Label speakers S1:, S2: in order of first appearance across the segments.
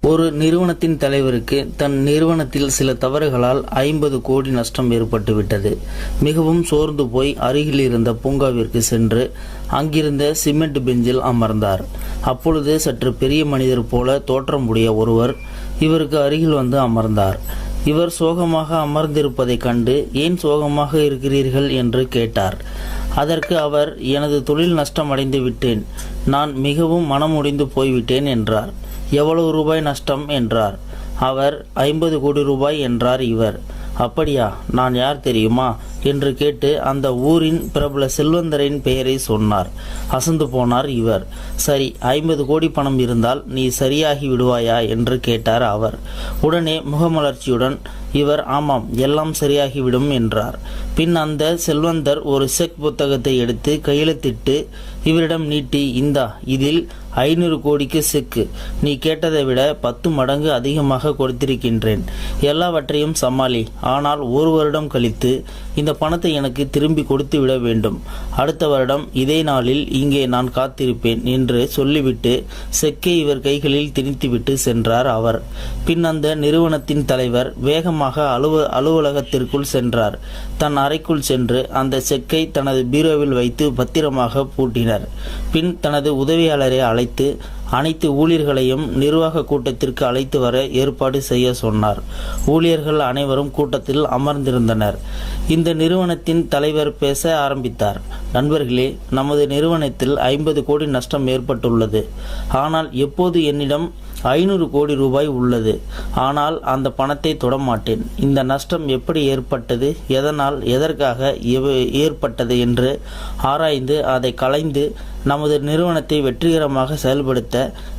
S1: ஒரு நிறுவனத்தின் தலைவருக்கு தன் நிறுவனத்தில் சில தவறுகளால் 50 கோடி நஷ்டம் ஏற்பட்டுவிட்டது. மிகவும் சோர்ந்து போய் அருகில் இருந்த பூங்காவிற்கு சென்று அங்கிருந்த சிமெண்ட் பெஞ்சில் அமர்ந்தார். அப்பொழுது சற்று பெரிய மனிதர் போல தோற்றமுடைய ஒருவர் இவருக்கு அருகில் வந்து அமர்ந்தார். இவர் சோகமாக அமர்ந்திருப்பதைக் கண்டு, ஏன் சோகமாக இருக்கிறீர்கள் என்று கேட்டார். அதற்கு அவர், எனது தொழில் நஷ்டமடைந்து விட்டேன், நான் மிகவும் மனமுடைந்து போய்விட்டேன் என்றார். எவ்வளவு ரூபாய் நஷ்டம் என்றார். அவர் 50 கோடி ரூபாய் என்றார். இவர், அப்படியா, நான் யார் தெரியுமா என்று கேட்டு அந்த ஊரின் பிரபல செல்வந்தரின் பெயரை சொன்னார். அசந்து போனார் இவர். சரி, 50 கோடி பணம் இருந்தால் நீ சரியாகி விடுவாயா என்று கேட்டார் அவர். உடனே முகமலர்ச்சியுடன் இவர், ஆமாம், எல்லாம் சரியாகிவிடும் என்றார். பின் அந்த செல்வந்தர் ஒரு செக் புத்தகத்தை எடுத்து கையெழுத்திட்டு இவரிடம் நீட்டி, இந்தா, இதில் 500 கோடிக்கு செக்கு, நீ கேட்டதை விட 10 மடங்கு அதிகமாக கொடுத்திருக்கின்றேன், எல்லாவற்றையும் சமாளி, ஆனால் 1 வருடம் கழித்து இந்த பணத்தை எனக்கு திரும்பி கொடுத்து விட வேண்டும். அடுத்த வருடம் இதே நாளில் இங்கே நான் காத்திருப்பேன் என்று சொல்லிவிட்டு செக்கை இவர் கைகளில் திணித்துவிட்டு சென்றார் அவர். பின் அந்த நிறுவனத்தின் தலைவர் வேகமாக அலுவலகத்திற்குள் சென்றார். தன் அறைக்குள் சென்று அந்த செக்கை தனது பீரோவில் வைத்து பத்திரமாக பூட்டினர். பின் தனது உதவியாளரை அழைத்து அனைத்து ஊழியர்களையும் நிர்வாக கூட்டத்திற்கு அழைத்து வர ஏற்பாடு செய்ய சொன்னார். ஊழியர்கள் அனைவரும் கூட்டத்தில் அமர்ந்திருந்தனர். இந்த நிறுவனத்தின் தலைவர் பேச ஆரம்பித்தார். நண்பர்களே, நமது நிறுவனத்தில் 50 கோடி நஷ்டம் ஏற்பட்டுள்ளது. ஆனால் எப்போது என்னிடம் 500 கோடி ரூபாய் உள்ளது. ஆனால் அந்த பணத்தை தொடமாட்டேன். இந்த நஷ்டம் எப்படி ஏற்பட்டது, எதனால், எதற்காக ஏற்பட்டது என்று ஆராய்ந்து அதை களைந்து நமது நிறுவனத்தை வெற்றிகரமாக செயல்படுத்த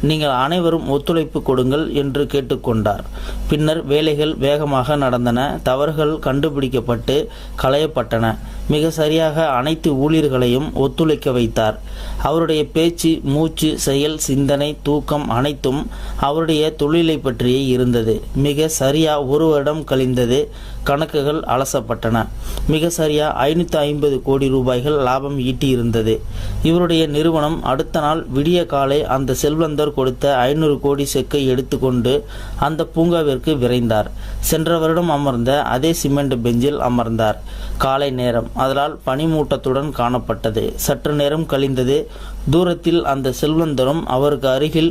S1: நீங்கள் அனைவரும் ஒத்துழைப்பு கொடுங்கள் என்று கேட்டுக்கொண்டார். பின்னர் வேலைகள் வேகமாக நடந்தன. தவறுகள் கண்டுபிடிக்கப்பட்டு களையப்பட்டன. மிக சரியாக அனைத்து ஊழியர்களையும் ஒத்துழைக்க வைத்தார். அவருடைய பேச்சு, மூச்சு, செயல், சிந்தனை, தூக்கம் அனைத்தும் அவருடைய தொழிலை பற்றியே இருந்தது. மிக சரியா 1 வருடம் கழிந்தது. கணக்குகள் அலசப்பட்டன. மிக சரியா 550 கோடி ரூபாய்கள் லாபம் ஈட்டியிருந்தது. இவருடைய நிறுவனம் அடுத்த நாள் விடிய காலை அந்த செல்வந்தர் கொடுத்த 500 கோடி செக்கை எடுத்துக்கொண்டு அந்த பூங்காவிற்கு விரைந்தார். சென்ற வருடம் அமர்ந்த அதே சிமெண்ட் பெஞ்சில் அமர்ந்தார். காலை நேரம், அதனால் பனிமூட்டத்துடன் காணப்பட்டது. சற்று நேரம் கழிந்தது. தூரத்தில் அந்த செல்வந்தரும் அவருக்கு அருகில்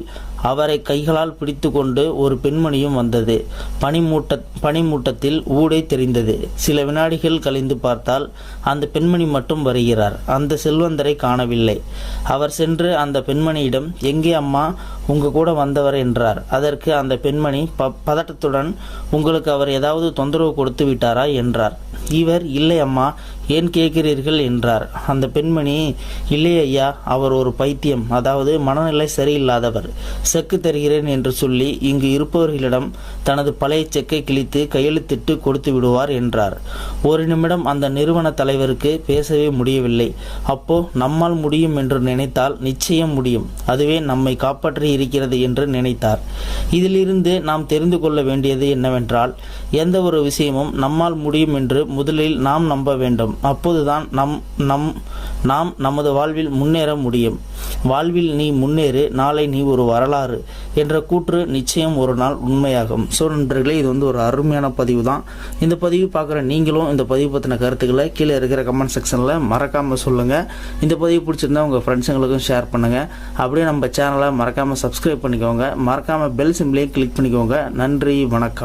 S1: அவரை கைகளால் பிடித்து கொண்டு ஒரு பெண்மணியும் வந்தது. பனிமூட்டத்தில் ஊடே தெரிந்தது. சில வினாடிகள் கழிந்து பார்த்தால் அந்த பெண்மணி மட்டும் வருகிறார். அந்த செல்வந்தரை காணவில்லை. அவர் சென்று அந்த பெண்மணியிடம், எங்கே அம்மா, உங்க கூட வந்தவர் என்றார். அதற்கு அந்த பெண்மணி பதட்டத்துடன், உங்களுக்கு அவர் ஏதாவது தொந்தரவு கொடுத்து விட்டாரா என்றார். இவர், இல்லை அம்மா, ஏன் கேட்கிறீர்கள் என்றார். அந்த பெண்மணி, இல்லை ஐயா, அவர் ஒரு பைத்தியம், அதாவது மனநிலை சரியில்லாதவர். செக்கு தருகிறேன் என்று சொல்லி இங்கு இருப்பவர்களிடம் தனது பழைய செக்கை கிழித்து கையெழுத்திட்டு கொடுத்து விடுவார் என்றார். ஒரு நிமிடம் அந்த நிறுவன தலைவருக்கு பேசவே முடியவில்லை. அப்போ நம்மால் முடியும் என்று நினைத்தால் நிச்சயம் முடியும், அதுவே நம்மை காப்பாற்றி இருக்கிறது என்று நினைத்தார். இதிலிருந்து நாம் தெரிந்து கொள்ள வேண்டியது என்னவென்றால், எந்த ஒரு விஷயமும் நம்மால் முடியும் என்று முதலில் நாம் நம்ப வேண்டும். அப்போதுதான் நாம் நமது வாழ்வில் முன்னேற முடியும். வாழ்வில் நீ முன்னேறு, நாளை நீ ஒரு வரலாறு என்ற கூற்று நிச்சயம் ஒரு நாள் உண்மையாகும். ஸோ நண்பர்களே, இது ஒரு அருமையான பதிவு தான். இந்த பதிவு பார்க்குற நீங்களும் இந்த பதிவு பற்றின கருத்துக்களை கீழே இருக்கிற கமெண்ட் செக்ஷனில் மறக்காமல் சொல்லுங்கள். இந்த பதிவு பிடிச்சிருந்தா உங்கள் ஃப்ரெண்ட்ஸுங்களுக்கும் ஷேர் பண்ணுங்கள். அப்படியே நம்ம சேனலை மறக்காமல் சப்ஸ்கிரைப் பண்ணிக்கோங்க. மறக்காமல் பெல் சிம்பிளையும் கிளிக் பண்ணிக்கோங்க. நன்றி, வணக்கம்.